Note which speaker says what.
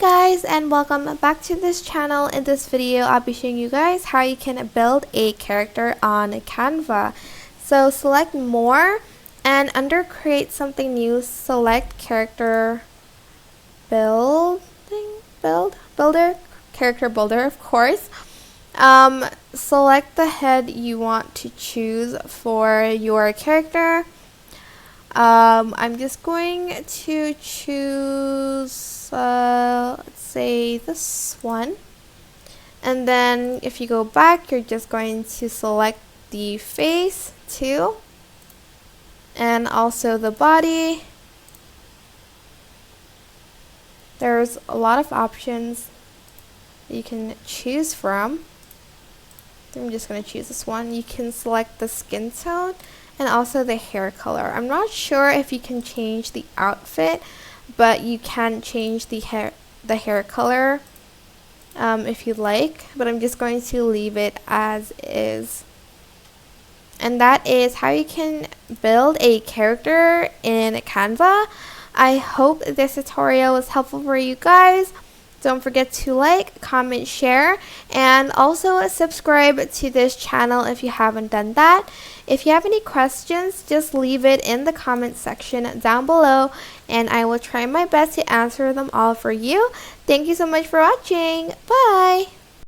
Speaker 1: guys, and welcome back to this channel. In this video I'll be showing you guys how you can build a character on Canva. So select more, and under create something new, select character builder, character builder, of course. Select the head you want to choose for your character. I'm just going to choose, let's say this one. And then if you go back, you're just going to select the face too. And also the body. There's a lot of options you can choose from. I'm just going to choose this one. You can select the skin tone and also the hair color. I'm not sure if you can change the outfit, but you can change the hair color if you like, but I'm just going to leave it as is. And that is how you can build a character in Canva. I hope this tutorial was helpful for you guys. Don't forget to like, comment, share, and also subscribe to this channel if you haven't done that. If you have any questions, just leave it in the comment section down below, and I will try my best to answer them all for you. Thank you so much for watching. Bye!